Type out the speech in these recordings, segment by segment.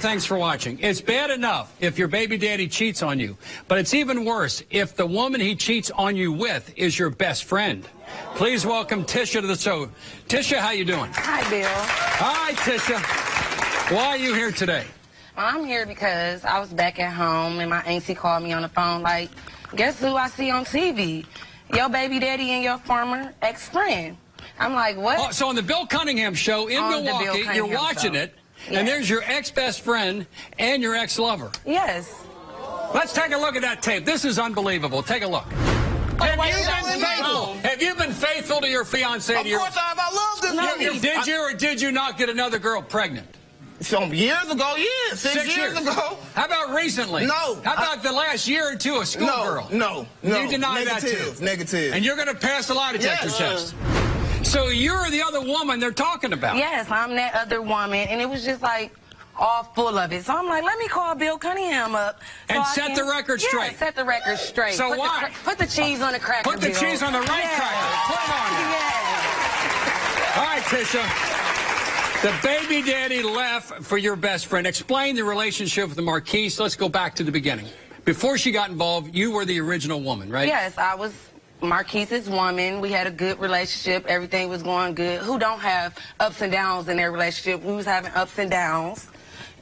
thanks for watching. It's bad enough if your baby daddy cheats on you, but it's even worse if the woman he cheats on you with is your best friend. Please welcome Tisha to the show. Tisha, how you doing? Hi, Bill. Hi, Tisha. Why are you here today? I'm here because I was back at home and my auntie called me on the phone like, guess who I see on TV? Your baby daddy and your former ex-friend. I'm like, what? Oh, so on the Bill Cunningham Show in Milwaukee, you're watching it, and there's your ex-best friend and your ex-lover. Yes. Let's take a look at that tape. This is unbelievable. Take a look. Have you been faithful to your fiancé? Of course I have. I love this. Did you or did you not get another girl pregnant? Some years ago, yeah. Six years ago. How about recently? No. How about the last year or two, a schoolgirl? No. You deny that too? Negative. And you're going to pass the lie detector test. So you're the other woman they're talking about? Yes, I'm that other woman, and it was just like all full of it. So I'm like, let me call Bill Cunningham up. So and set the record straight. Yeah, set the record straight. So why? Put the cheese on the cracker, Put the cheese on the right cracker. Put it on there. Yes. All right, Tisha. The baby daddy left for your best friend. Explain the relationship with the Marquise. Let's go back to the beginning. Before she got involved, you were the original woman, right? Yes, I was Marquise's woman. We had a good relationship. Everything was going good. Who don't have ups and downs in their relationship? We was having ups and downs.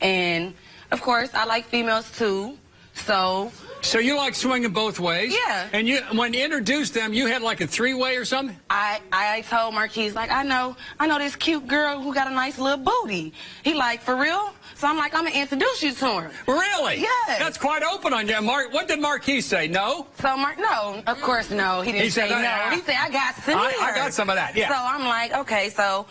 And, of course, I like females, too. So you like swinging both ways? Yeah. And you, when you introduced them, you had like a three-way or something? I told Marquise, like, I know this cute girl who got a nice little booty. He like, for real? So I'm like, I'm going to introduce you to her. Really? Yes. That's quite open on you. What did Marquise say? No? So, no, of course, no. He didn't say no. He said, I got some I got some of that, yeah. So I'm like, okay, so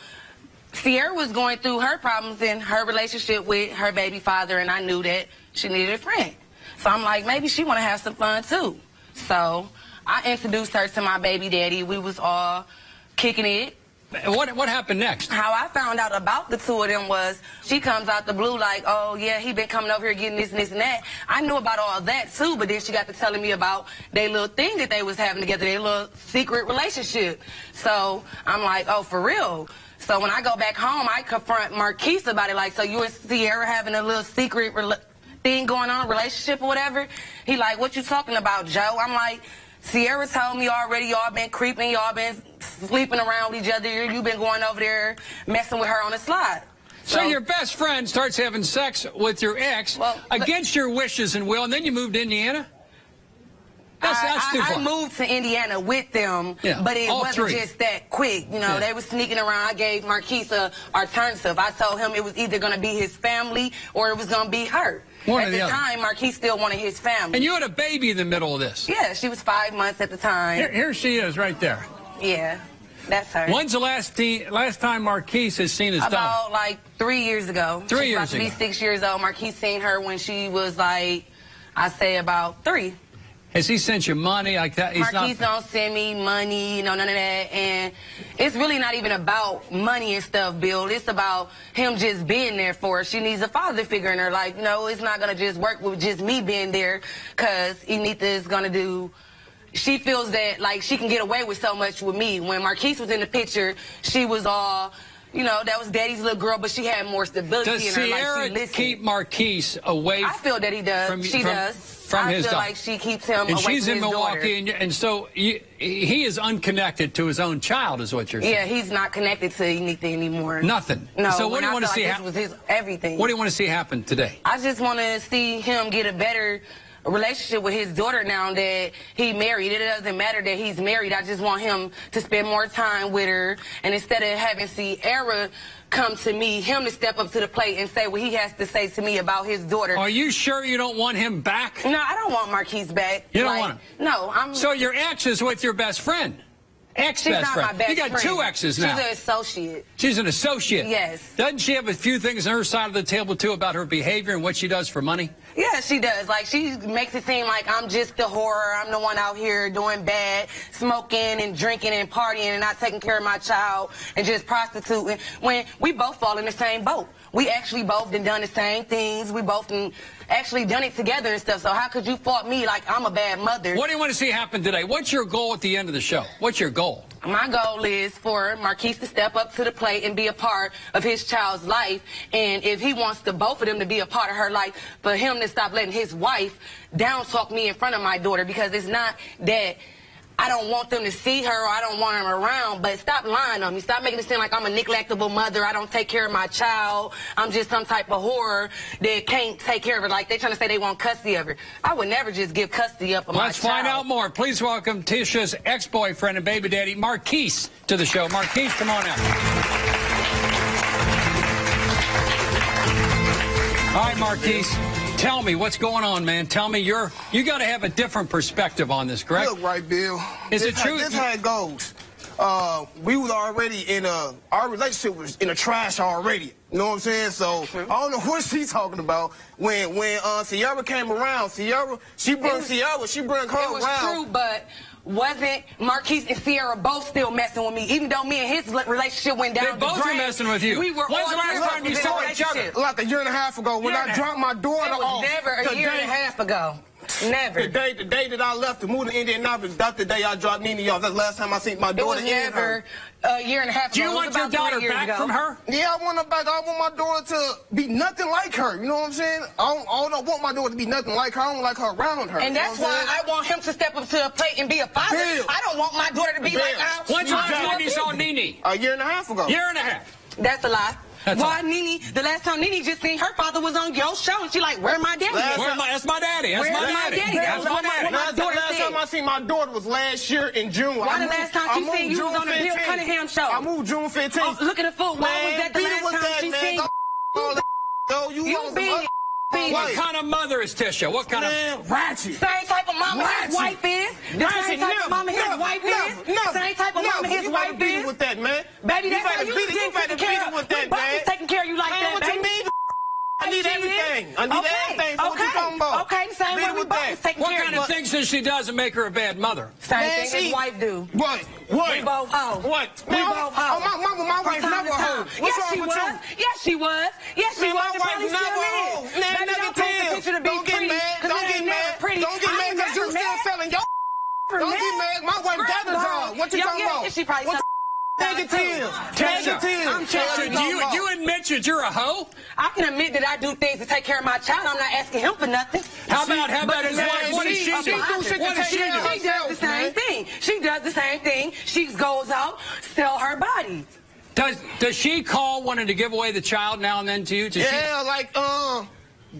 Sierra was going through her problems in her relationship with her baby father, and I knew that she needed a friend. So I'm like, maybe she want to have some fun, too. So I introduced her to my baby daddy. We was all kicking it. What happened next? How I found out about the two of them was she comes out the blue like, oh, yeah, he been coming over here getting this and this and that. I knew about all that, too, but then she got to telling me about their little thing that they was having together, their little secret relationship. So I'm like, oh, for real? So when I go back home, I confront Marquise about it, like, so you and Sierra having a little secret thing going on, relationship or whatever? He like, what you talking about, Joe? I'm like, Sierra told me already, y'all been creeping, y'all been sleeping around with each other, you been going over there messing with her on the slide. So your best friend starts having sex with your ex against your wishes and will, and then you moved to Indiana? That's too far. I moved to Indiana with them, but it wasn't just that quick. You know, they were sneaking around. I gave Marquise an alternative. I told him it was either going to be his family or it was going to be her. At the time, Marquise still wanted his family. And you had a baby in the middle of this? Yeah, she was 5 months at the time. Here she is right there. Yeah, that's her. When's the last time Marquise has seen his daughter? About like 3 years ago. 3 years ago. She's about to be 6 years old. Marquise seen her when she was like, I say about 3. Has he sent you money like that? Marquise don't send me money, none of that. And it's really not even about money and stuff, Bill. It's about him just being there for her. She needs a father figure in her life. No, it's not going to just work with just me being there, because Anita is going to do... She feels that, like, she can get away with so much with me. When Marquise was in the picture, she was all... You know, that was Daddy's little girl, but she had more stability in her. Does Sierra keep Marquise away? I feel that he does. She does. From his daughter. I feel like she keeps him away from his daughter. And she's in Milwaukee, and so he is unconnected to his own child, is what you're saying. Yeah, he's not connected to anything anymore. Nothing. No. So what do you want to see happen? This was his everything. What do you want to see happen today? I just want to see him get a better relationship with his daughter now that he married. It doesn't matter that he's married. I just want him to spend more time with her, and instead of having Sierra come to me, him to step up to the plate and say what he has to say to me about his daughter. Are you sure you don't want him back? No, I don't want Marquise back. You don't want him? No, So your ex is with your best friend? Ex-best friend. My best you got friend. 2 exes now. She's an associate. She's an associate? Yes. Doesn't she have a few things on her side of the table, too, about her behavior and what she does for money? Yeah, she does. Like, she makes it seem like I'm just the whore. I'm the one out here doing bad, smoking and drinking and partying and not taking care of my child and just prostituting, when we both fall in the same boat. We actually both done the same things. We both actually done it together and stuff. So how could you fault me like I'm a bad mother? What do you want to see happen today? What's your goal at the end of the show? What's your goal? goal? My goal is for Marquise to step up to the plate and be a part of his child's life. And if he wants both of them to be a part of her life, for him to stop letting his wife down talk me in front of my daughter, because it's not that I don't want them to see her or I don't want them around, but stop lying on me. Stop making it seem like I'm a neglectable mother. I don't take care of my child. I'm just some type of whore that can't take care of her. Like they trying to say they want custody of her. I would never just give custody up of my child. Let's find out more. Please welcome Tisha's ex-boyfriend and baby daddy, Marquise, to the show. Marquise, come on out. All right, Marquise. Tell me what's going on, man. Tell me you got to have a different perspective on this, correct? Look, right, Bill. Is it true? This how it goes. We was already in our relationship was in the trash already. You know what I'm saying? So I don't know what she's talking about. When Sierra came around, she brought her It was around. true, but wasn't Marquise and Sierra both still messing with me? Even though me and his relationship went down They the both drain, were messing with you. We were When's the last time you saw each other? Like a year and a half ago when I dropped my daughter It was off. never a year and a half ago. Never. The day that I left to move to Indianapolis, that's the day I dropped Nene off. That's the last time I seen my daughter. It was never a year and a half ago. Do you want your daughter back from her? Yeah, I want her back. I want my daughter to be nothing like her. You know what I'm saying? I don't want my daughter to be nothing like her. I don't like her around her. And that's why I want him to step up to the plate and be a father. Bill. I don't want my daughter to be like I. When's the last time you saw Nene? A year and a half ago. Year and a half. That's a lie. That's Why all. Nene? The last time Nene just seen her father was on your show, and she like, where my daddy? at?" That's my daddy. That's Where's my my daddy. daddy? That's my daddy. my daughter last said. time I seen my daughter was last year in June. Why the last time she seen you was on the Bill Cunningham Show? I moved June 15th. Oh, look at the fool. Why was that the last time she seen you? Yo, you You being What kind of mother is Tisha? What kind of... man, ratchet. same type of mama his Ratchet. wife is. The same type of mama his wife is. Same type of mama his wife beat it is. with that, man. Baby, that's how better you beat it. You get better taken beat care it of. with that, Both man. is taking care of you like Man, that, what you baby. mean? I need She everything. is. I need Okay. everything. So what you Okay. talking about? Okay, same Beat way it we with both that. is taking What care kind of of you. things does she does that make her a bad mother? Same Man, thing his wife do. What? We both hoes. What? We Man, both hoes. my wife From time never to time. hoe. What's Yes, wrong she with was. you? Yes, she was. Yes, she Man, was. my She wife probably never still hoe. is. Man, Baby, never don't paint the tell. picture to be Don't get pretty, mad. 'cause Don't it get ain't never mad. pretty. Don't get I mad ain't because you never still mad. selling your. Don't get mad. My wife got a job. What you talking about? She probably What Negative. Negative. I'm Tisha, do you admit that you're a hoe? I can admit that I do things to take care of my child. I'm not asking him for nothing. How about his man, wife? What does she she do? do shit to What does take she care of do? She does the same thing. She does the same thing. She goes out, sell her body. Does she call wanting to give away the child now and then to you? Yeah, like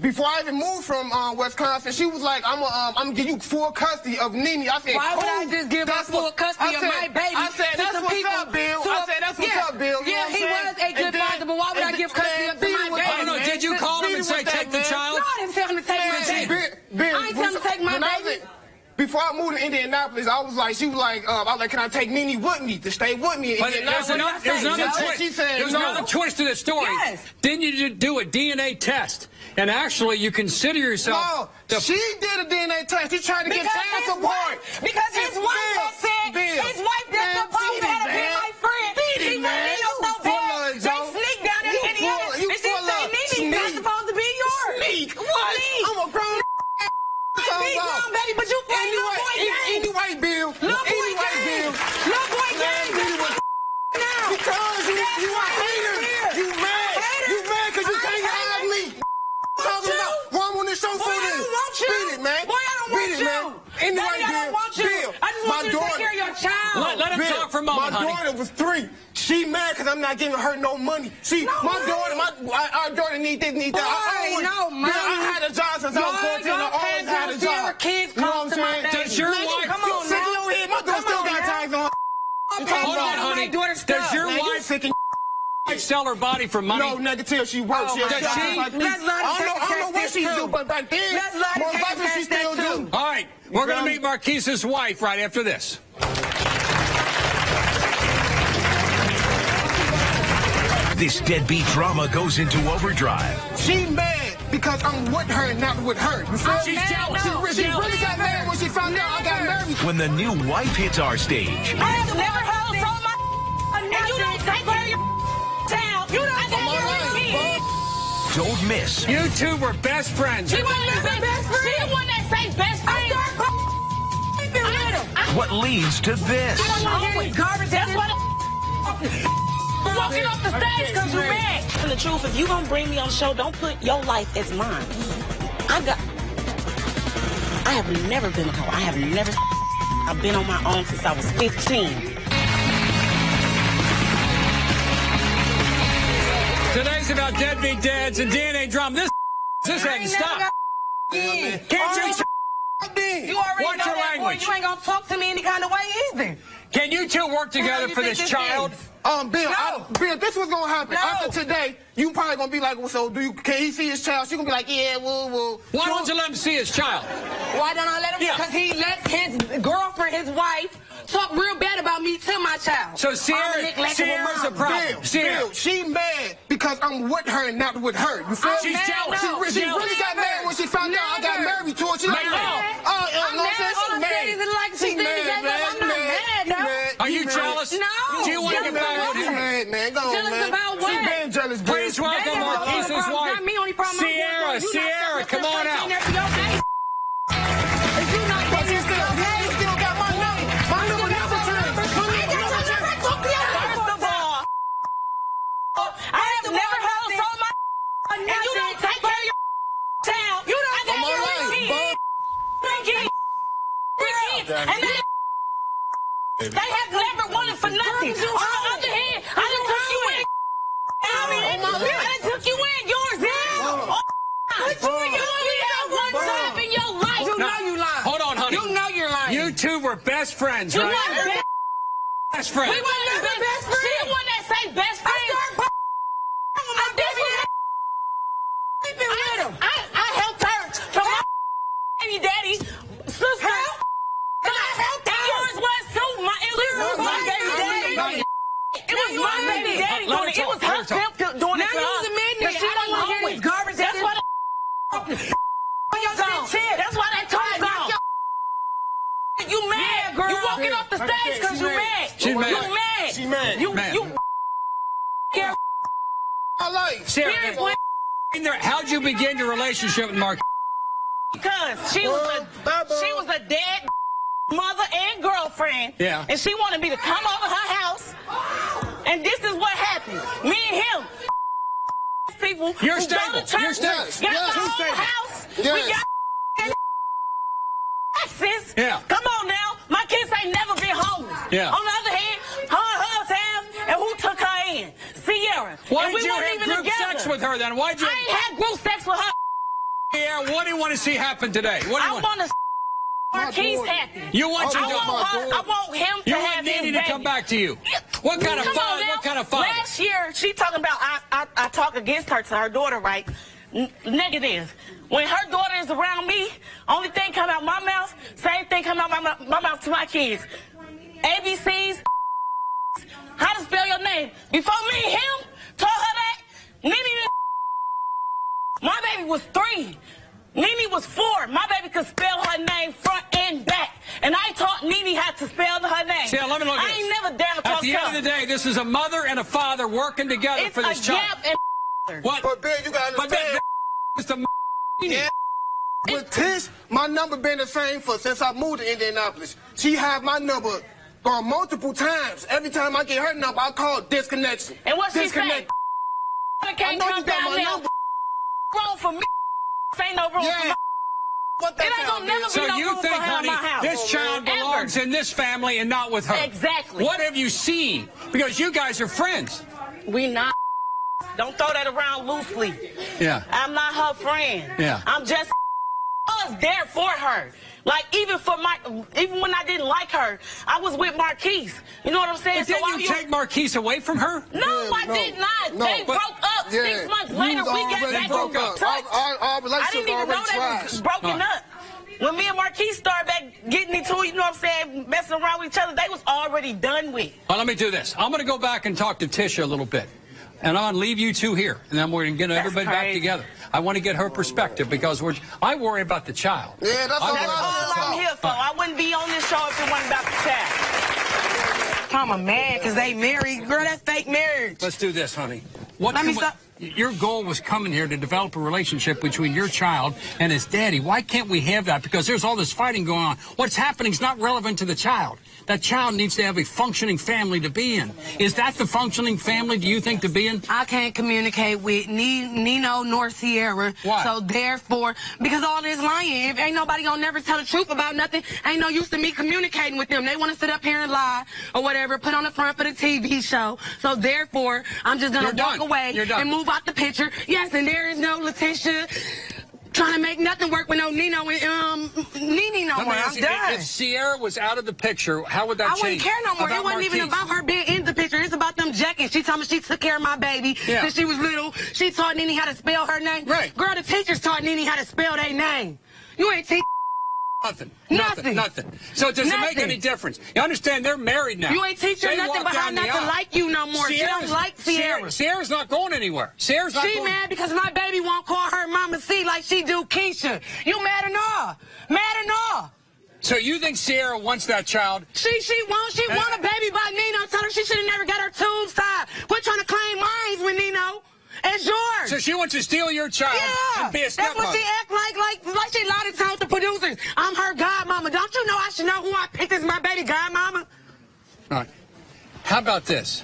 before I even moved from Wisconsin, she was like, "I'm gonna give you full custody of Nene." I said, Why would cool. I just give her That's full what- custody I of said- my baby? I said, to "That's some what's people? up, Bill." To I a- said, "That's what's yeah, up, Bill." You Yeah, know what he I'm was saying? a good And then- father, but why would I and give then- custody man, of beat my it with baby? I don't know. that, Did you man. call him Beat and it say, with that, take the man. child? No, I didn't tell him to take my Man, baby. Bill, I ain't tell him to take my when I was baby. before I moved to Indianapolis, I was like, she was like, I was like, can I take Nene with me to stay with me? But there's another twist. She said There's no. another twist to the story. Yes. Didn't you do a DNA test? And actually, you consider yourself... No, she did a DNA test. She tried to get child support. Because his wife had said, his wife that's supposed to have been my friend. She wanted you so bad. They sneaked down there in Indiana. And she said, Nene's not supposed to be yours. Sneak? What? I'm a grown Big grown baby, but you playing little boy games. Anyway, Bill. Little boy games. Little boy games. Now. Because you a hater. You mad. You mad because you can't have me. Talking about why I'm on this show Boy, for I this. don't want you. Beat it, man. Boy, I don't want Beat it, you. man. Anyway, Daddy, I don't want you. Bill, I just want you to take care of your child. Let him Bill, talk for a moment, my honey. daughter was 3. She mad because I'm not giving her no money. See, No my money. daughter, our daughter need this, need that. Boy, no money. Bill, I had a job since I was 14. I always had a job. Kids You know what I'm close to my saying? baby. Does your wife... Come on Sick now. in your head. My daughter still got tags on. Hold on, honey. My daughter's Does stuff. your Man, you wife sick in sell her body for money? No, negative. She works. Oh, She my has God. jobs like me. Let's learn to I take don't know what test she too. do, but back then, Let's learn to most take likely she test still too. do. All right. We're going to meet Marquise's wife right after this. This deadbeat drama goes into overdrive. She mad because I'm with her and not with her. You feel She's me? jealous. She really got mad when she found out I got married. When the new wife hits our stage, I have never held so much, and you don't take care of your child. You don't take care of your kids. don't miss You two were best friends. She wasn't my best friend. She the one that say best friend. I started What leads to this? Garbage. That's what. Walking off the stage because you're mad. And the truth, if you gonna bring me on the show, don't put your life as mine. I have never been a hoe. I've been on my own since I was 15. Today's about deadbeat dads and DNA drama. This hasn't stopped. Can't you? You already Watch know your that, language. boy. You ain't gonna talk to me any kind of way either. Can you two work together you for think this this child? is? Bill, No. Bill, this was gonna happen. No. After today, you probably gonna be like, well, so can he see his child? She gonna be like, yeah, well. Why don't you let him see his child? Why don't I let him? Yeah. Because he lets his girlfriend, his wife, talk real bad about me to my child. So I'm a Sierra's neglectful a mom. problem. Bill, she mad because I'm with her and not with her. You feel She's me? jealous. She She's really got Never. mad when she found out I got Never. married to her. She like, Never. I'm mad. All I'm saying is like She she's standing mad, together. I'm not mad, though. Are you jealous? No. Do you want to get Jealous back about with She him? mad, man. Go on, Jealous man. about what? She been jealous, Bill. Please welcome They have Marquise's other problems. wife. Not me, only problem I'm Sierra, going through. You not Sierra, stepping come up on to out. there for your baby. If you not But taking you still got my number. My number never changed. First of all, I have never held so much, and you don't take care of your child. You don't take care of your kids. Three kids. And they have never wanted for nothing. On the other hand, I done took you in. I done took you in. Yours is. You only have one time in your life. You know you lying. Hold on, honey. You know you're lying. You two were best friends, You right? want Best friends. We want to be best friends. She the one that say best friends. I helped her from my baby daddy sister. I helped her. Yours was too. It was my baby daddy. It was my baby daddy doing it. It was her pimp doing it Now to you her. was admitting it. Because she I don't wasn't want to hear home this with garbage. That's why that's why that told gone. You mad, girl. You walking off the stage because you mad. She's mad. You mad. She mad. You I like. Sierra, Period. how'd you begin your relationship with Mark? Because she was a dead mother and girlfriend. Yeah. And she wanted me to come over her house. And this is what happened. Me and him. People You're who stable. go to church, You're stable. got Yes. my You're own stable. house. Yes. We got access. Yeah. Come on now. My kids ain't never been homeless. Yeah. On the other hand, her have, and who took her in? Sierra. Why And did you weren't have even group together. sex with her then? Why'd you? I ain't had group sex with her. Sierra, what do you want to see happen today? What do you I want? want to Marquise daughter. happy. You want I your want daughter? I want him to You have want his Nene baby. to come back to you? What kind of Come on father? now. What kind of father? Last year, she talking about I talk against her to her daughter, right? Negative. When her daughter is around me, only thing come out my mouth, same thing come out my mouth to my kids. ABCs, how to spell your name. Before me and him told her that, Nene, my baby was 3. Nene was 4. My baby could spell her name front and back. And I taught Nene how to spell her name. See, let me look at I ain't this. never dare talk At the to end her. of the day, this is a mother and a father working together It's for this a child. gap and What? But Bill, you gotta But understand. that is the Yeah. With Tish, my number been the same since I moved to Indianapolis. She have my number gone multiple times. Every time I get her number, I call disconnection. And what she say? Disconnect. I I can't know come you got down my there. number. Wrong for me. Ain't no room for Yeah. my. What It ain't gonna never So be no you room think, for her in honey, my house. this child Ever. belongs in this family and not with her? Exactly. What have you seen? Because you guys are friends. We not. Don't throw that around loosely. Yeah. I'm not her friend. Yeah. I'm just I was there for her. Like even when I didn't like her, I was with Marquise. You know what I'm saying? But didn't you take Marquise away from her? No, Yeah, I did not. no, They but- broke up Yeah. 6 months You later. was We got already back broke in up. touch. Our I relationship didn't even know already that was trashed. broken up. When me and Marquise started back getting into it, you know what I'm saying, messing around with each other, they was already done with. Well, let me do this. I'm going to go back and talk to Tisha a little bit. And I'm going to leave you two here. And then we're going to get everybody back crazy. together. I want to get her perspective because I worry about the child. Yeah, that's all That's all I'm here for. I wouldn't be on this show if it wasn't about the child. I'm mad because they married. Girl, that's fake marriage. Let's do this, honey. What Let can me we- stop. your goal was coming here to develop a relationship between your child and his daddy. Why can't we have that? Because there's all this fighting going on. What's happening is not relevant to the child. That child needs to have a functioning family to be in. Is that the functioning family, do you think, to be in? I can't communicate with Nino nor Sierra. Why? So therefore, because all this lying, if ain't nobody gonna never tell the truth about nothing, ain't no use to me communicating with them. They want to sit up here and lie or whatever, put on the front for the TV show. So therefore, I'm just gonna walk away and move out the picture. Yes, and there is no Letitia trying to make nothing work with no Nino and Nene no more. I'm done. If Sierra was out of the picture, how would that change? I wouldn't care no more. It wasn't even about her being in the picture. It's about them jacking. She told me she took care of my baby since she was little. She taught Nene how to spell her name. Right. Girl, the teachers taught Nene how to spell their name. You ain't teaching. Nothing. So does it make any difference? You understand they're married now. You ain't teaching nothing but how not to like you no more. She don't like Sierra. Sierra's not going anywhere. Sierra's not She mad because my baby won't call her Mama C like she do Keisha. You mad or not? Mad or not? So you think Sierra wants that child? She want a baby by Nino. Tell her she should have never got her tubes tied. Quit trying to claim mines with Nino. It's yours. So she wants to steal your child and be a stepmother. That's what she act like she lied to tell the producers. I'm her godmama. Don't you know I should know who I picked as my baby godmama? All right. How about this?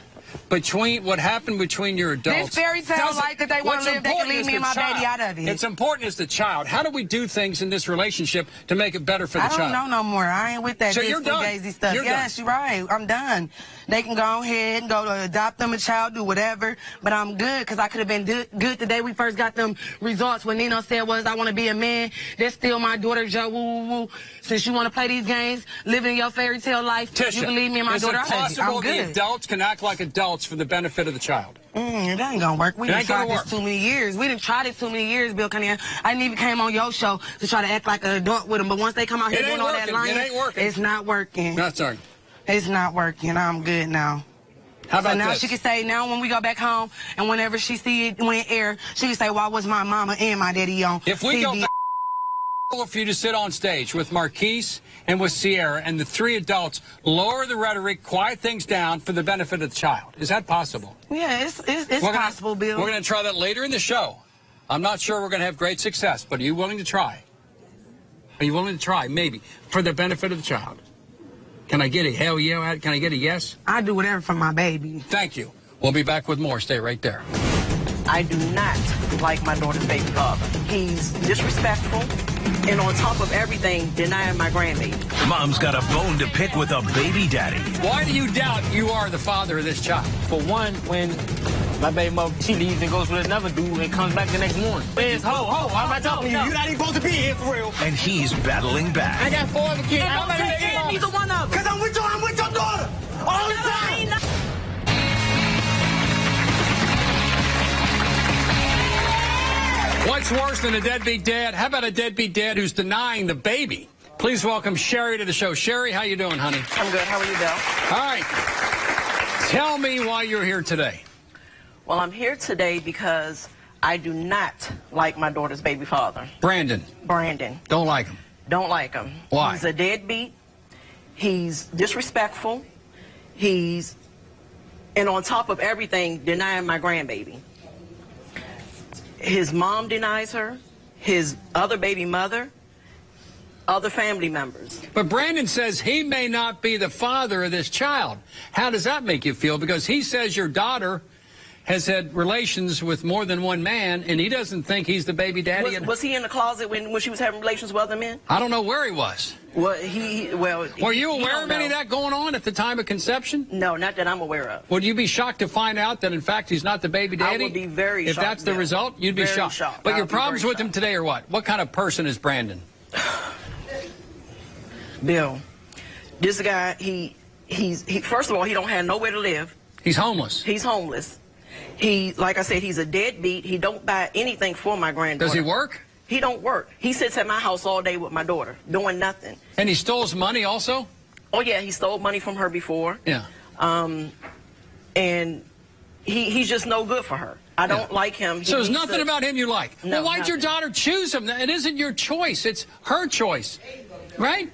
What happened between your adults... This fairy tale life that they want to live, they can leave me and my baby out of it. It's important as the child. How do we do things in this relationship to make it better for the child? I don't know no more. I ain't with that daisy stuff. Yes, you're right. I'm done. They can go ahead and go to adopt them a child, do whatever, but I'm good because I could have been good the day we first got them results. When Nino said I want to be a man, that's still my daughter, Joe. Woo. Since you want to play these games, living your fairy tale life, Tisha, you can leave me and my daughter out of it. Is it possible the adults can act like adults for the benefit of the child? It ain't gonna work. We done tried this too many years. We done tried it too many years, Bill Cunningham. I didn't even came on your show to try to act like an adult with them, but once they come out here doing all that lying, it's not working. No, sorry. It's not working. I'm good now. How about now this? She can say, now when we go back home, and whenever she see it when air, she can say, why was my mama and my daddy on If we TV? go back for you to sit on stage with Marquise and with Sierra and the three adults, lower the rhetoric, quiet things down for the benefit of the child. Is that possible? Yeah, it's possible, Bill. We're going to try that later in the show. I'm not sure we're going to have great success, but are you willing to try? Are you willing to try, maybe, for the benefit of the child? Can I get a hell yeah? Can I get a yes? I do whatever for my baby. Thank you. We'll be back with more. Stay right there. I do not like my daughter's baby father. He's disrespectful and on top of everything, denying my grandbaby. Mom's got a bone to pick with a baby daddy. Why do you doubt you are the father of this child? For one, when my baby mother, she leaves and goes with another dude and comes back the next morning. Where's ho? Why am I talking to you? You're not even supposed to be here for real. And he's battling back. I got 4 other kids. And don't take care of neither one of them. Because I'm with your daughter. All the time. What's worse than a deadbeat dad? How about a deadbeat dad who's denying the baby? Please welcome Sherry to the show. Sherry, how you doing, honey? I'm good. How are you, Bill? All right. Tell me why you're here today. Well, I'm here today because I do not like my daughter's baby father. Brandon. Don't like him. Don't like him. Why? He's a deadbeat. He's disrespectful. And on top of everything, denying my grandbaby. His mom denies her, his other baby mother, other family members. But Brandon says he may not be the father of this child. How does that make you feel? Because he says your daughter has had relations with more than one man, and he doesn't think he's the baby daddy. Was he in the closet when she was having relations with other men? I don't know where he was. Well, Were you aware of any of that going on at the time of conception? No, not that I'm aware of. Would you be shocked to find out that, in fact, he's not the baby daddy? I would be very shocked. If that's the result, you'd be shocked. But your problems with him today are what? What kind of person is Brandon? Bill, this guy, he first of all, he don't have nowhere to live. He's homeless. He's homeless. Like I said, he's a deadbeat. He don't buy anything for my granddaughter. Does he work? He don't work. He sits at my house all day with my daughter, doing nothing. And he stole his money also? Oh, yeah, he stole money from her before. Yeah. And he's just no good for her. I don't like him. So there's nothing about him you like? No, well, why'd your daughter choose him? It isn't your choice. It's her choice, right?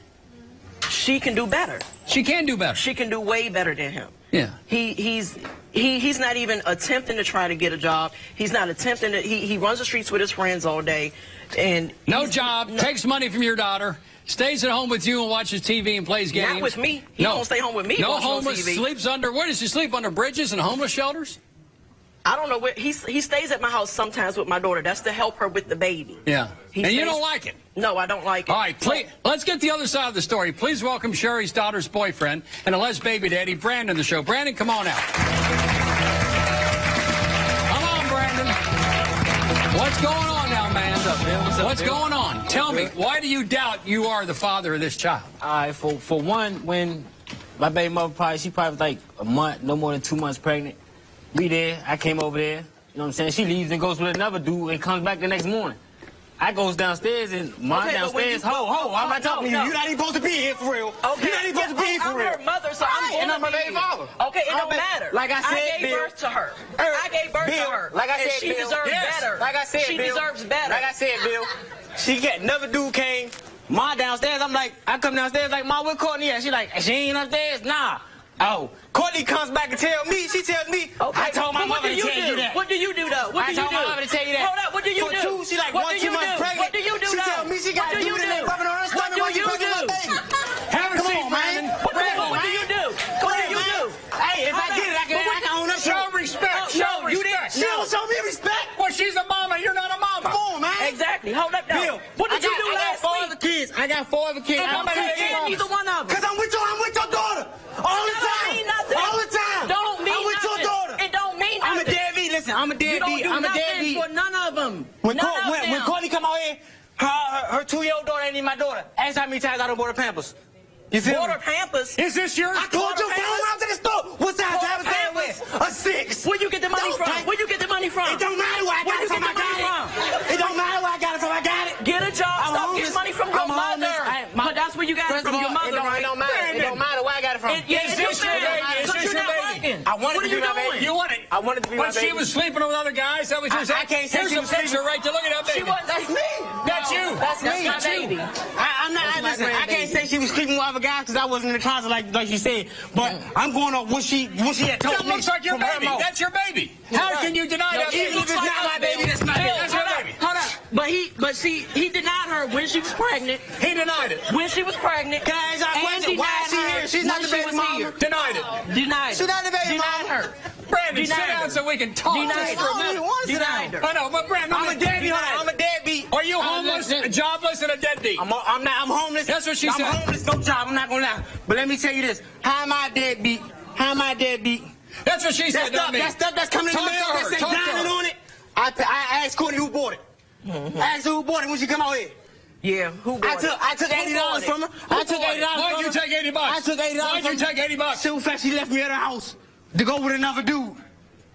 She can do better. She can do better. She can do way better than him. Yeah. He's He's not even attempting to try to get a job. He's not attempting to. He runs the streets with his friends all day, and no job. Takes money from your daughter. Stays at home with you and watches TV and plays games. Not with me. He don't stay home with me. No homeless. TV. Sleeps under. Where does he sleep? Under bridges and homeless shelters? I don't know where he stays at my house sometimes with my daughter. That's to help her with the baby. Yeah. And you don't like it? No, I don't like it. All right, please, let's get the other side of the story. Please welcome Sherry's daughter's boyfriend and alleged baby daddy, Brandon, to the show. Brandon, come on out. Come on, Brandon. What's going on now, man? What's up, Bill? What's going on? Tell me, why do you doubt you are the father of this child? All right, for one, when my baby mother she probably was like a month, no more than 2 months pregnant. We there, I came over there, you know what I'm saying? She leaves and goes with another dude and comes back the next morning. I goes downstairs and mine downstairs, I'm not talking to you. You're not even supposed to be here for real. Okay. You're not even supposed to be here for real. I'm her mother, so I'm going I'm my baby father. Okay, it don't matter. Like I said, I gave birth to her. I gave birth to her. Like I said, and she deserves better. Like I said, she deserves better. Like I said, Bill, she got another dude came, Ma downstairs. I'm like, I come downstairs like, Ma, where Courtney at? She like, she ain't upstairs? Nah. Oh, Courtney comes back and tells me, she tells me, okay, I told my mother to tell you that. What do you do, though? What do you do? I told my mother to tell you that. Hold up, what do you do? For two, she like what 1, 2 months pregnant. What do you do, She though? tells me she got to do it and rubbing on her What stomach do you do? Have a seat, Brandon. What do you do? What do you do? Hey, if I get it, I can own up. Show respect. Show respect. She don't show me respect. Well, she's a mama. You're not a mama. Come on, man. Exactly. Hold up, now. Bill, What did you do last week? I got 4 other kids. I'm neither one of them. Because I'm with your daughter. All the time. All the time. Don't mean I'm with your daughter. It don't mean I'm a nothing. deadbeat. Listen, I'm a deadbeat. I'm a deadbeat. for none of them. When Courtney come out here, her 2-year-old daughter ain't even my daughter. Ask how many times I done bought her Pampers. You feel Bought her me? Pampers. Is this yours? I told you phone out to the store. What size I was there with? A 6. Where you get the money from? Where you get the money from? It don't matter where I got it from. I got it. It don't matter where I got it from. I got it. Get a job. Stop getting money from your mother. But that's where you got it from your mother, right? It don't matter. It don't matter where I got it from. Is this your baby? Is this your baby? I wanted to be my baby. You want it? I wanted to be my But she baby. was sleeping with other guys? That was your I can't say Here's she a was picture right to look at that baby. That's me. That's you. That's me. That's my baby. I'm not. Listen, I can't say she was sleeping with other guys because I wasn't in the closet like she said. But I'm going off what she had told That me. looks like your from her baby. mouth. That's your baby. How can you deny that? Even if it's not my baby, that's my baby. That's your baby. Hold up. But he denied her when she was pregnant. He denied it. When she was pregnant. Can I ask you a question? Why is she here? She's not the baby mama. Denied it. Denied. She's not the baby Denied mama. her. Brandon, sit Denied down her. so we can talk Denied just her. for a I don't minute. even want to sit Denied down. her. I know, but Brandon, I'm a deadbeat. I'm a deadbeat. Are you homeless, jobless, and a deadbeat? I'm homeless. That's what she said. I'm homeless, no job. I'm not gonna lie. But let me tell you this: how am I deadbeat? How am I deadbeat? That's what she said. That stuff that's coming in the Talk to mail her. that say Talk to diamond her. on it. I asked Courtney who bought it. I asked her who bought it when she come out here. Yeah, who bought it? I took $80 from her. I took $80 from her. Why'd you take $80? I took $80 Why'd you take $80? So fast she left me at her house to go with another dude.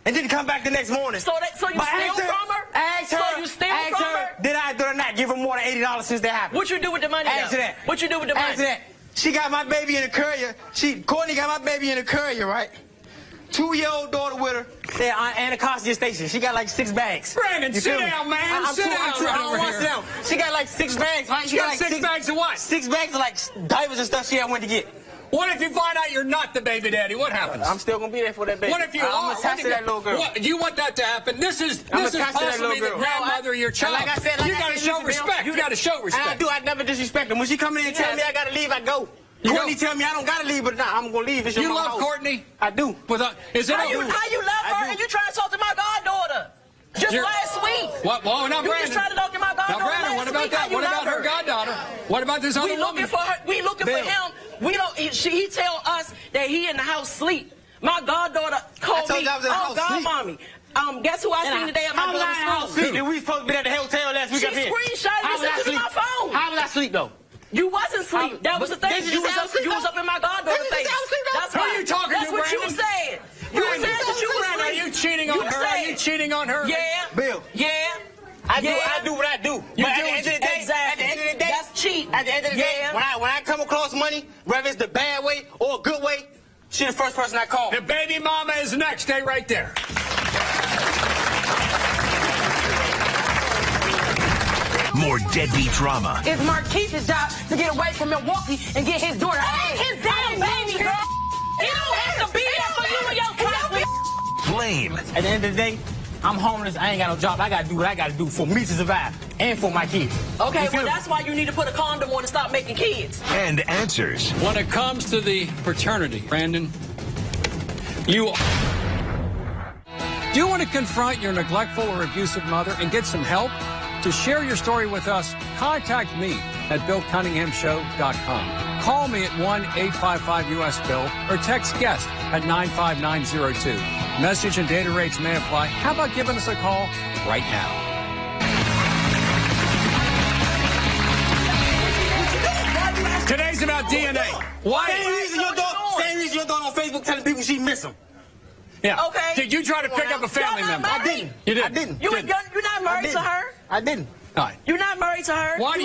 And didn't come back the next morning. So you steal from her? Ask her. So you steal from her? Did I not give her more than $80 since that happened? What you do with the money? Ask her that. What you do with the money? Ask her that. She got my baby in a courier. Courtney got my baby in a courier, right? 2-year-old daughter with her. They're on Anacostia Station. She got like 6 bags. Brandon, You sit feel me? down, man. Sit down right over I don't here. want to sit down. She got like 6 bags, right? She got like 6 bags of what? 6 bags of like diapers and stuff she had went to get. What if you find out you're not the baby daddy? What happens? I'm still gonna be there for that baby. What if you I'm are? attached to that little girl. What, you want that to happen? This is I'm attached to that possibly little the girl. grandmother of your child. Like I said, you gotta show respect. You gotta show respect. I do. I never disrespect them. When she come in and tell me I gotta leave, I go. Courtney tell me I don't gotta leave, but nah, I'm gonna leave. It's your You mama's love house. Courtney? I do. Is it How you love her and you trying to talk to my goddaughter? Just last week. What? Well, now, You Brandon. just tried to talk to my goddaughter. Now, Brandon, what about that? What about her goddaughter? What about this other We woman? looking for her. We looking for him. We don't. He tell us that he in the house sleep. My goddaughter called told me. you I was in the house sleep. Mommy. Guess who I seen today at my daughter's school? We supposed to be at the hotel last week She up here. screenshotted and sent it to my phone. How was I asleep though? You wasn't asleep. That was the thing. You was up in my goddaughter's face. That's Who why. are you talking That's to, what you Brandon? said. You said that you was Brandon, are you cheating on her? Are you cheating on her? Yeah. Bill. Yeah. I do what I do. You But at do the end of the day, exactly. at the end of the day, That's cheap. At the end of the day, Yeah. when I come across money, whether it's the bad way or a good way, she's the first person I call. The baby mama is next. Stay right there. More deadbeat drama. It's Marquis's job to get away from Milwaukee and get his daughter. His damn baby, girl. He don't have to be there for you and your cousin. blame. At the end of the day, I'm homeless. I ain't got no job. I gotta do what I gotta do for me to survive and for my kids. Okay, You feel well, me? that's why you need to put a condom on and stop making kids. And answers. When it comes to the paternity, Brandon, do you want to confront your neglectful or abusive mother and get some help? To share your story with us, contact me at BillCunninghamShow.com. Call me at 1-855-US-BILL or text guest at 95902. Message and data rates may apply. How about giving us a call right now? Today's about DNA. Why? Same reason your daughter on Facebook telling people she miss them. Yeah. Okay. Did you try to pick up a family Y'all not member? married? I didn't. You did. I didn't. You're Didn't. not married to her? I didn't. All right. You're not married to her? Why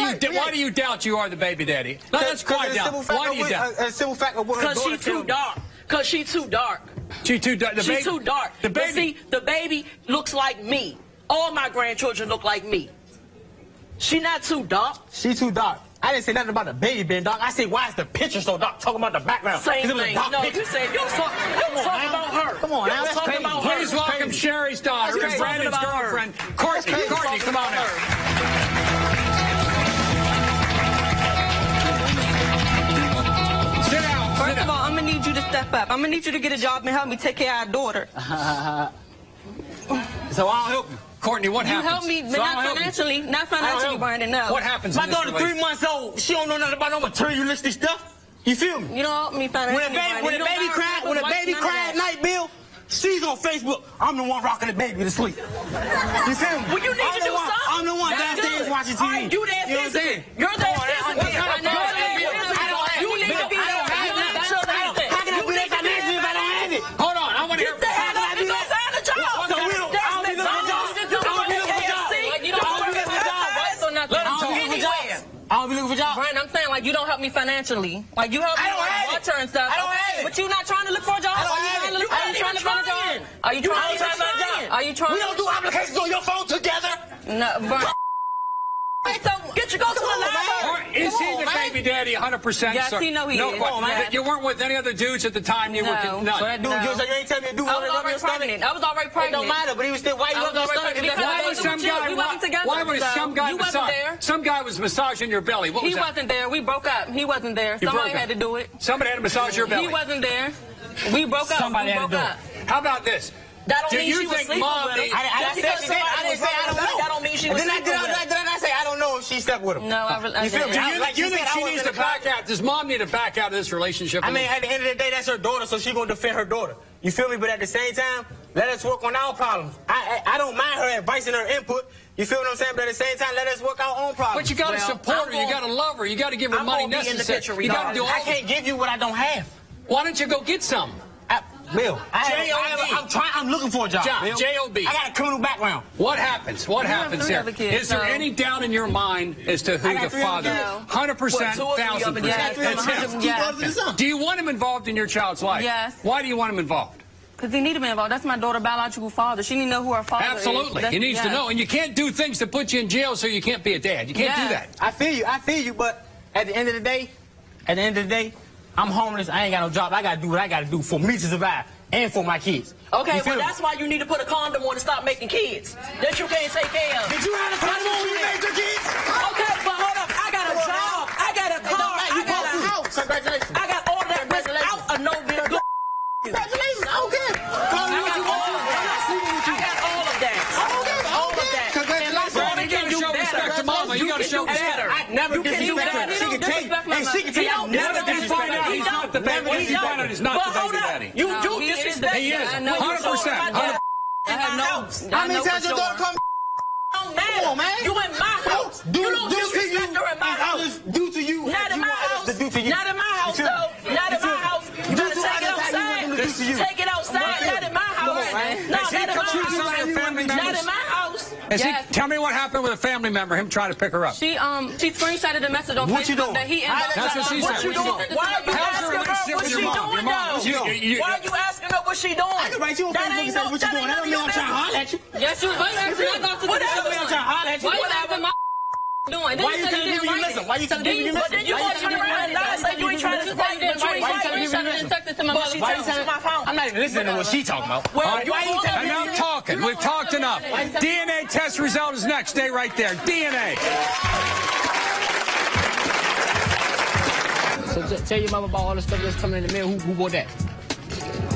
do you doubt you are the baby daddy? No, that's quite doubt. Why do you doubt? A simple fact of what her Because daughter she's too told me. dark. Because she's too dark. She's too dark. She's too dark. The But baby. see, the baby looks like me. All my grandchildren look like me. She not too dark. She too dark. I didn't say nothing about the baby being dark. I said, why is the picture so dark? Talking about the background. Same 'Cause it was a thing. dark No, picture. you said you was talking about her. Come on, you now, was that's talking crazy. about her. Please welcome Sherry's daughter That's and crazy. Brandon's Talking about her. girlfriend, Courtney. That's crazy. Courtney, come on Talking out. about Sit down. Sit First of down. all, I'm gonna need you to step up. I'm gonna need you to get a job and help me take care of our daughter. So I'll help you. Courtney, what You happens? help me, but So I'll not help you. financially. Not I'll financially, help. Brandon. No. What happens? My in this daughter, 3 relationship? months old, she don't know nothing about no materialistic stuff. You feel me? You don't help me financially. When a baby, Brandon. when You a don't baby buy her cry, when a clothes, baby none of cry that. at night, Bill, she's on Facebook. I'm the one rocking the baby to sleep. You feel me? Well, you need to do something. I'm the one That's downstairs good. watching TV. All right, you there know what I'm saying? You're there Come on, physically. what kind of You're girl there is Bill? physically. I don't have You it. need to be Bill, I there. don't have You need it. to show How everything. can I You be need there to be financially if I don't have it? Hold on. I want to hear. Get the hell How up can I and do go that? find a job. So we don't- There's I don't be looking for a job. McDonald's. I don't be looking for a job. KFC. Like, you don't I don't work be looking for a job. right or nothing. Let him I don't be looking for a job. Anywhere. I don't be looking for a job. Brandon, I'm saying like you don't help me financially. Like you help me I don't like, have it. watch her and stuff. I don't okay, have it. but you not trying to look for a job. I don't Are you have trying it. to look You for ain't a even job? trying. Are you trying to trying to find a job. Are you trying? We don't do applications on your phone together. No, but So get you go to the Or library. is Come he on, the man. baby daddy 100%? Yes, sir? he know he no, is. what, Come on, man. You weren't with any other dudes at the time you No. were So none. that dude, No. so you ain't telling me to do I what was rub your already stomach? pregnant. I was already It pregnant. don't matter, but he was still, why you I rub was your already stomach? pregnant That's because Why why was I some was with you. guy? We wasn't together, Why was so some guy you wasn't massaging? there. Some guy was massaging your belly. What was He that? wasn't there. We broke up. He wasn't there. You Somebody broke had up. to do it. Somebody had to massage your belly. He wasn't there. We broke up. Somebody we had to broke do up. it. How about this? That don't Do mean you she was think sleeping mom with him. needs- I Just said because she did. I somebody didn't say I don't know. that don't mean she was Then I sleeping with him. did I say I don't know if she slept with him? No, I You feel me? Do I- you, like you you think said, I she was needs in to the car. back out? Does mom need to back out of this relationship? I mean, at the end of the day, that's her daughter, so she gonna defend her daughter. You feel me? But at the same time, let us work on our problems. I don't mind her advice and her input. You feel what I'm saying? But at the same time, let us work our own problems. But you got to Well, support her. I'm You got to love her. You got to give her I'm money gonna be in the necessary. picture You got to do all. I can't give you what I don't have. Why don't you go get some? Bill, J.O.B.. I'm looking for a job. Job, Bill. J.O.B.. I got a criminal background. What happens? What happens three here? other kids, Is there so- any doubt in your mind as to who I got the three other father is? kids. 100%, What, 2 or 3 other 1,000%. Yes, That's him. 100%. Yes. Do you want him involved in your child's life? Yes. Why do you want him involved? Because he need to be involved. That's my daughter's biological father. She need to know who her father is. Absolutely. That's- He needs to yes. know. And you can't do things to put you in jail so you can't be a dad. You can't do Yes. that. I feel you, but at the end of the day, I'm homeless. I ain't got no job. I gotta do what I gotta do for me to survive and for my kids. Okay, You feel well, me? that's why you need to put a condom on and stop making kids that you can't take care of. Did you have a condom when you made your kids? Okay, but hold up. I got a job. I got a car. I got a house. Congratulations. I got all that without a no bill. Congratulations. I don't care. Call me what you want. I'm not sleeping with you. I got all of that. All of that. Congratulations. Brandon, you gotta show respect to mama. You gotta show respect. I never You can do disrespect her. better. She can tell you. And she can tell you I never If you find out disrespect he's her. not the baby, if you find out he's not But the hold baby up. daddy. You No, do he is disrespect the- He is. I know for 100%. sure. in my I have no. house. I How many know for times your sure. daughter come? Don't matter. Come on, man. You in my house. Do you don't to you disrespect her in my as house. others do to you. Not as in you my want others house. to do to you. Not in my house, You feel me? though. Not in You my feel me? house. You Do gotta to take it others how you want outside. them to do to you. Take it outside. Not in my house. man. No, Has he not in my come to you house. with your family Not members? in my house. Yes. Tell me what happened with a family member, him trying to pick her up. She screenshotted the message on What you Facebook doing? that he inboxed. That's what she What said. you doing? Why are you How's asking your her relationship what with she your mom? doing, Your mom- though? you- Why are you asking her what she doing? I can write you on That Facebook ain't and say no- what you that doing. ain't That don't none mean of I'm trying to your holler at you. Yes, you. Why you asking? I thought Whatever. That don't mean I'm trying to holler at you. Why you Whatever. asking my? doing? Why you telling people you listen? Why you telling people you listen? But then you gonna turn around and lie and say you ain't trying to fight. Why you telling my phone? I'm not even listening to what she talking about. All right, enough talking. We've talked enough. DNA test result is next. Stay right there. DNA. So tell your mama about all the stuff that's coming in the mail. Who bought that?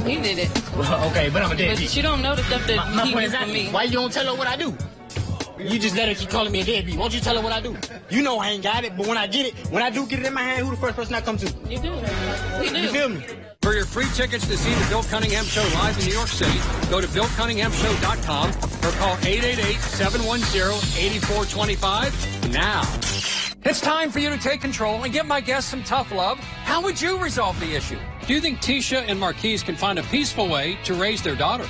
He did it. Okay, but I'm a deadbeat. But she don't know the stuff that My he point did is for me. why you don't tell her what I do? You just let her keep calling me a deadbeat. Won't you tell her what I do? You know I ain't got it, but when I get it, when I do get it in my hand, who the first person I come to? You do. You do. You feel me? For your free tickets to see the Bill Cunningham Show live in New York City, go to BillCunninghamShow.com or call 888-710-8425 now. It's time for you to take control and give my guests some tough love. How would you resolve the issue? Do you think Tisha and Marquise can find a peaceful way to raise their daughter?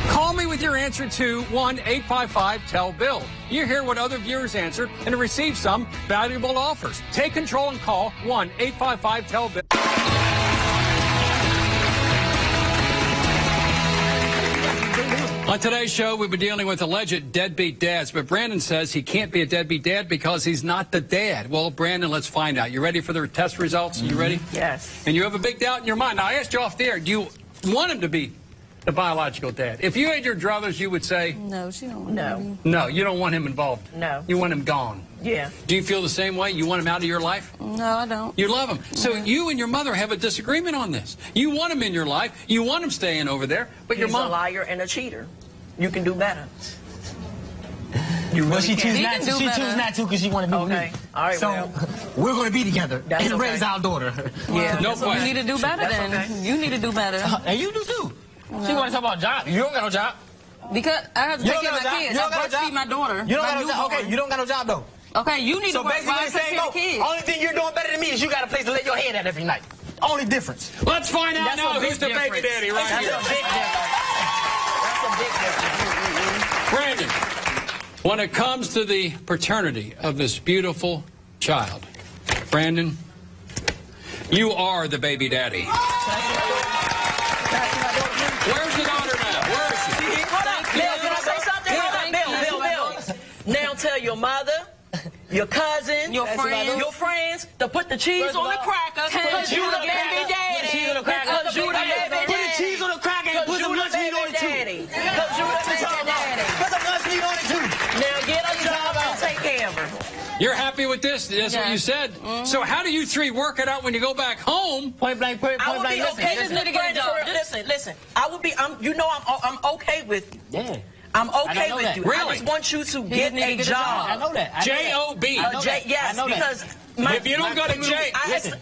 Call me with your answer to 1-855-TELL-BILL. You hear what other viewers answered and receive some valuable offers. Take control and call 1-855-TELL-BILL. On today's show, we've been dealing with alleged deadbeat dads, but Brandon says he can't be a deadbeat dad because he's not the dad. Well, Brandon, let's find out. You ready for the test results? Are you ready? Yes. And you have a big doubt in your mind. Now, I asked you off the air, do you want him to be the biological dad? If you had your druthers, you would say? No, she don't want No. No, you don't want him involved. No. You want him gone. Yeah. Do you feel the same way? You want him out of your life? No, I don't. You love him. So you and your mother have a disagreement on this. You want him in your life. You want him staying over there, but your He's mom... a liar and a cheater. You can do better. Well, she chooses He not can to. do She better. chooses not to because she want to be with me. Okay. All right, So well. we're going to be together That's and okay. raise our daughter. Yeah. No So you question. need to do better That's then. okay. You need to do better. And you do too. She want to talk about job. You don't got no job. Because I have to You take don't care of got my no kids. job. You I don't got no breastfeed job. my daughter. You don't my got no job. newborn. Okay, you don't got no job though. Okay, you need So to work basically, while I the take same care of goes. the kids. Only thing you're doing better than me is you got a place to lay your head at every night. Only difference. Let's find out That's now a big who's the baby difference. daddy right That's here. a big difference. That's a big difference. Brandon, when it comes to the paternity of this beautiful child, Brandon, you are the baby daddy. Where's the daughter now? Where is she? Hold up, Bill, can I say something? Hold up, Bill. Now tell your mother, your cousin, Your friends to put the cheese on the cracker. Because you the baby daddy. Cheese on the cracker. Because you the baby daddy. Put the cheese on the cracker and put some lunch meat on it too. Because you the baby daddy. Put some lunch meat on it too. Now get a job and take care of her. You're happy with this? That's what you said. So how do you three work it out when you go back home? Point blank, point I would blank. be okay with Listen, listen. I would be. I'm okay with you. Yeah. I'm I okay know with that. you. Really? I just want you to get need to a get a job. I job. know that. J-O-B. Yes, because If you don't go to jail,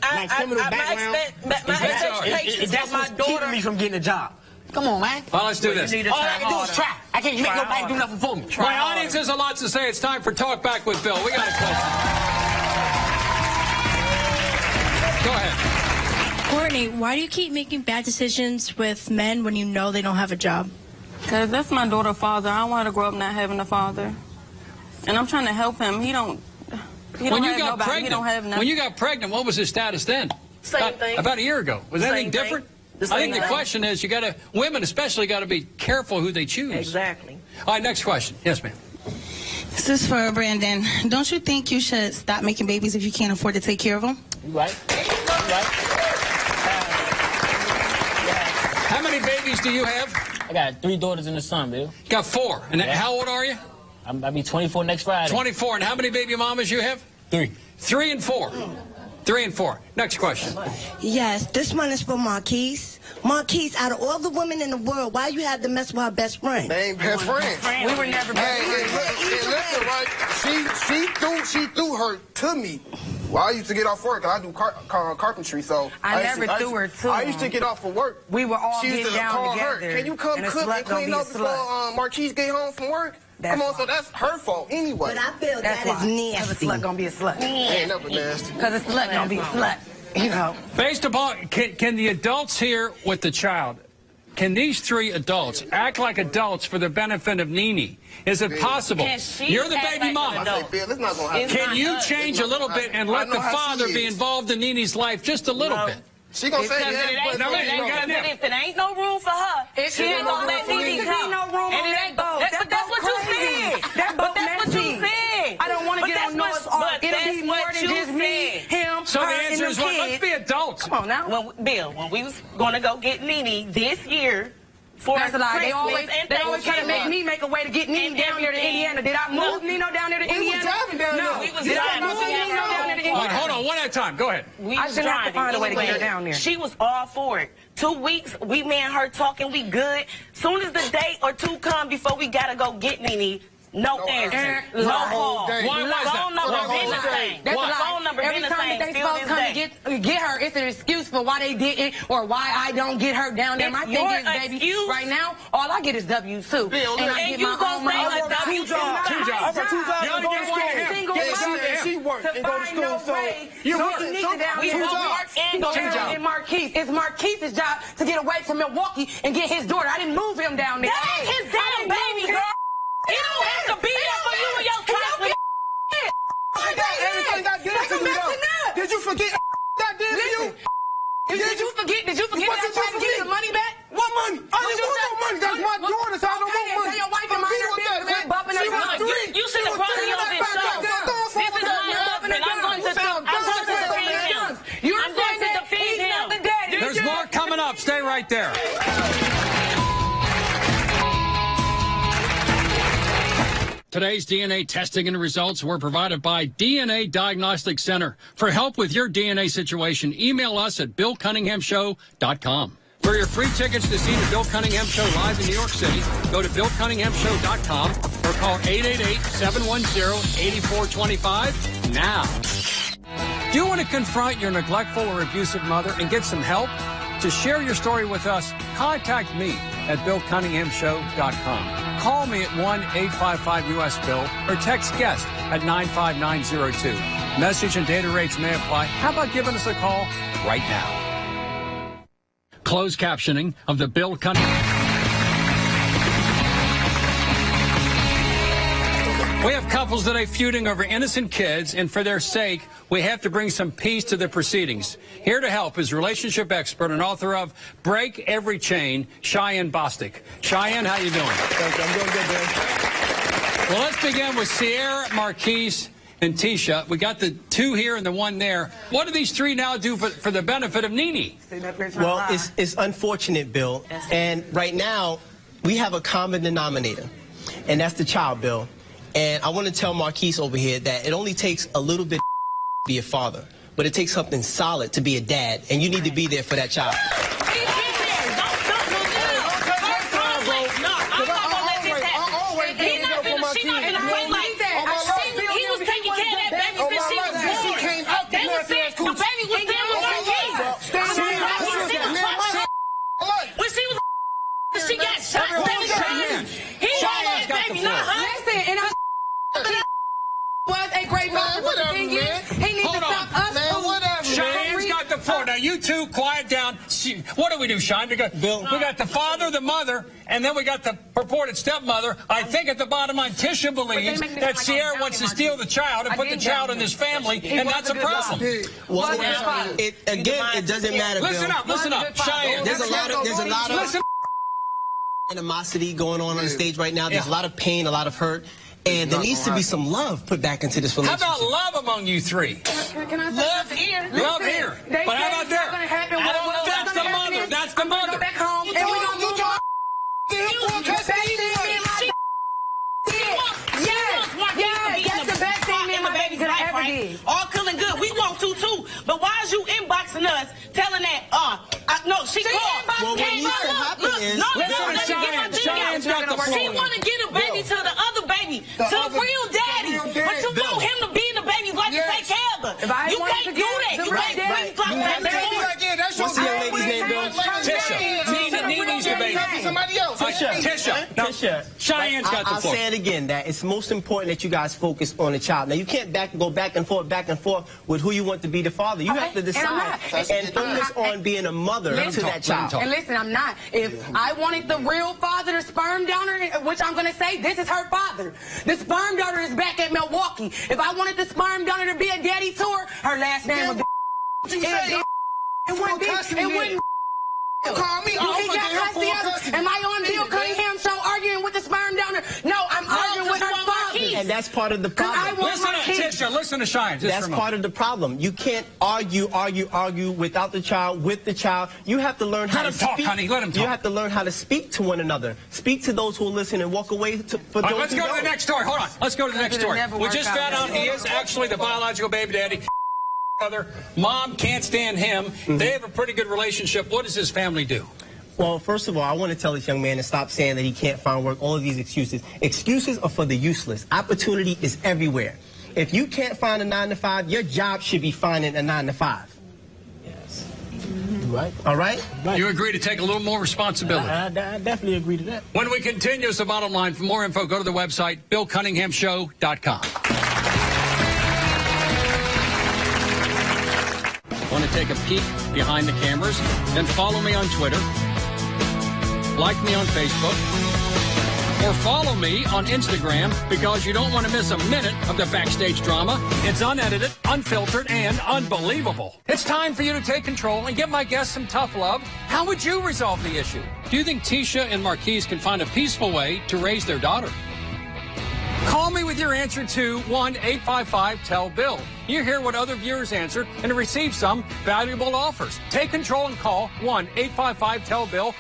My criminal background. my expectations That's of my what's keeping daughter. me from getting a job. Come on, man. well, let's do this. You need to All try I can do is harder. try. I can't make Try nobody do harder. nothing for me. My audience has a lot to say. It's time for Talk Back with Bill. We got a question. Go ahead. Courtney, why do you keep making bad decisions with men when you know they don't have a job? Because that's my daughter's father. I don't want her to grow up not having a father. And I'm trying to help him. He don't When you have got nobody. He don't have pregnant, nothing. when you got pregnant, what was his status then? Same thing. About a year ago. Was Same anything thing. different? The I same think the thing. question is, women especially got to be careful who they choose. Exactly. All right, next question. Yes, ma'am. This is for Brandon. Don't you think you should stop making babies if you can't afford to take care of them? You right? You right? How many babies do you have? I got 3 daughters and a son, Bill. Got 4. And how old are you? I'll be 24 next Friday. 24. And how many baby mamas you have? 3. 3 and 4. 3 and 4. Next question. Yes, this one is for Marquise. Marquise, out of all the women in the world, why you had to mess with her best friend? They ain't best friends. We were never Hey, listen, right? She threw her to me. Well, I used to get off work. I do carpentry, so I never threw her to I used to him. get off for work. We were all She used getting to down call together. her. Can you come and a cook slut and gonna clean be a up before slut. Marquise get home from work? That's Come on, why. so that's her fault anyway. But I feel That's that why. is 'Cause a nasty. slut gonna be a slut. Ain't never nasty. Because a slut gonna be a slut. You know. Based upon, can the adults here with the child, can these 3 adults act like adults for the benefit of Nene? Is it possible? Can she You're the act baby like mama. an I say, Bill, it's not gonna happen. It's Can not you us. change a little bit and let I know the how she father be is. involved in Nene's life just a little bit? She gonna say Because yeah, but no, wait, we got if Nip. it ain't no room for her, she ain't gonna let There Nene ain't come. no room And on it that ain't boat. But That that's boat what you crazy. said. That But boat that's what you messy. said. I don't wanna But get more what than you just me, said. him, So the her, answer and is them what? kids. Let's be adults. Come on now. Bill, when we was gonna go get Nene this year for That's a lie. They always Christmas and try to make Thanksgiving. me make a way to get Nene And down there to everything. Indiana. Did I move Nino down there to We was Indiana? driving down No, there. We was Did I driving. move Nino down there to All right, Indiana? hold on, one at a time. Go ahead. We I was shouldn't have to driving. find a way to get her Anyway, down there. She was all for it. 2 weeks, me and her talking, we good. Soon as the day or two come before we gotta go get Nene, no answer, no call. Why was that? Phone number been the same. That's a lie. Phone number Every been the time same. that they Still supposed to this come day. to get her, it's an excuse for why they didn't or why I don't get her down there. It's My thing your is, baby, excuse. right now, all I get is W-2. Bill, and I and get you my gonna own say money. a W-2 Two jobs. Two jobs. I got 2 jobs You to only go get to one school. here. Single Get mother some here. She worked to and go to find school, no so way. you So work- Tanisha down we there both to work and go to Tanisha school. and Marquise. It's Marquise's job to get away from Milwaukee and get his daughter. I didn't move him down there. That ain't his I damn didn't baby, move him. girl. He don't have to be there for you and your child. I got everything I did for you, though. Did you forget that did for you? Did you forget What that I did you tried to give forget? you the money back? What money? I didn't want no money. That's my daughter, so I don't want money. So your wife and mine are business, bumping She her was gun. 3. You should have brought me on this show. This is my husband. I'm going to defend him. You're I'm going to defend him. the daddy. There's more coming up. Stay right there. Today's DNA testing and results were provided by DNA Diagnostic Center. For help with your DNA situation, email us at BillCunninghamShow.com. For your free tickets to see the Bill Cunningham Show live in New York City, go to BillCunninghamShow.com or call 888-710-8425 now. Do you want to confront your neglectful or abusive mother and get some help? To share your story with us, contact me at BillCunninghamShow.com. Call me at 1-855-US-BILL or text guest at 95902. Message and data rates may apply. How about giving us a call right now? Closed captioning of the Bill Cunningham. We have couples today feuding over innocent kids, and for their sake, we have to bring some peace to the proceedings. Here to help is relationship expert and author of Break Every Chain, Cheyenne Bostic. Cheyenne, how you doing? Thank you. I'm doing good, man. Well, let's begin with Sierra, Marquise, and Tisha. We got the 2 here and the 1 there. What do these 3 now do for the benefit of Nene? Well, it's unfortunate, Bill. And right now, we have a common denominator, and that's the child, Bill. And I want to tell Marquise over here that it only takes a little bit to be a father, but it takes something solid to be a dad, and you need to be there for that child. She got shot 7 times. He had that baby, not her. Listen, and I was a great mother. But the thing is, he needs to stop us from Cheyenne's got the floor. Now, you 2, quiet down. What do we do, Cheyenne? We got the father, the mother, and then we got the purported stepmother. I think at the bottom line, Tisha believes that Sierra wants to steal the child and put the child in this family, and that's a problem. Well, it doesn't matter, Bill. Listen up. Cheyenne. There's a lot of animosity going on the stage right now. There's a lot of pain, a lot of hurt. And there needs to be some love put back into this relationship. How about love among you 3? Can I say Love here. Love here. But how about there? That's the mother. That's the mother. Go back home and we're going to move on. That's the best thing me and my baby could have ever did. All cool and good. We want to too. But why is you inboxing us telling that, no, she called. Well, what needs to happen is... Cheyenne's got the floor. She want to get a baby to the other baby, to the real daddy. But you want him to be in the baby's life to take care of her. You can't do that. You can't bring flop back and forth. What's the young lady's name, Bill? Tisha. Nene's the baby. Somebody else. Tisha. Cheyenne's got the I'll floor. say it again, that it's most important that you guys focus on the child. Now, you can't go back and forth with who you want to be the father. You have to decide and focus on being a mother to that child. And listen, I'm not. If I wanted the real father, the sperm donor, which I'm going to say, this is her father. The sperm donor is back at Milwaukee. If I wanted the sperm donor to be a daddy to her last name would be... It wouldn't Call me. You ain't got custody of it. Am I on Bill Cunningham Show arguing with the sperm donor? No, I'm arguing with her father. And that's part of the problem. Listen to Tisha. Listen to Shine. That's part of the problem. You can't argue without the child, with the child. You have to learn how to speak. Let him talk, honey. Let him talk. You have to learn how to speak to one another. Speak to those who will listen and walk away for those who let's go to the next story. Hold on. Let's go to the next story. We just found out he is actually the biological baby daddy. Mom can't stand him. They have a pretty good relationship. What does his family do? Well, first of all, I want to tell this young man to stop saying that he can't find work, all of these excuses. Excuses are for the useless. Opportunity is everywhere. If you can't find a 9-to-5, your job should be finding a 9-to-5. Yes. Right. All right? You agree to take a little more responsibility? I definitely agree to that. When we continue, it's the bottom line. For more info, go to the website, BillCunninghamShow.com. Want to take a peek behind the cameras? Then follow me on Twitter, like me on Facebook, or follow me on Instagram, because you don't want to miss a minute of the backstage drama. It's unedited, unfiltered, and unbelievable. It's time for you to take control and give my guests some tough love. How would you resolve the issue? Do you think Tisha and Marquise can find a peaceful way to raise their daughter? Call me with your answer to 1-855-TELL-BILL. You hear what other viewers answered and receive some valuable offers. Take control and call 1-855-TELL-BILL.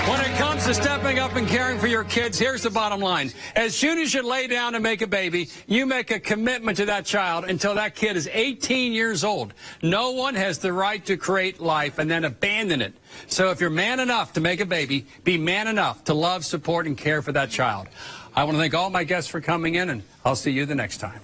When it comes to stepping up and caring for your kids, here's the bottom line. As soon as you lay down and make a baby, you make a commitment to that child until that kid is 18 years old. No one has the right to create life and then abandon it. So if you're man enough to make a baby, be man enough to love, support, and care for that child. I want to thank all my guests for coming in, and I'll see you the next time.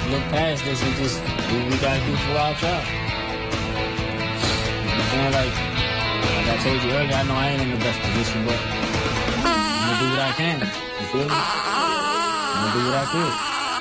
Look past this and just do what we gotta do for our child. You know what I'm saying? Like I told you earlier, I know I ain't in the best position, but I'm gonna do what I can. You feel me? I'm gonna do what I feel.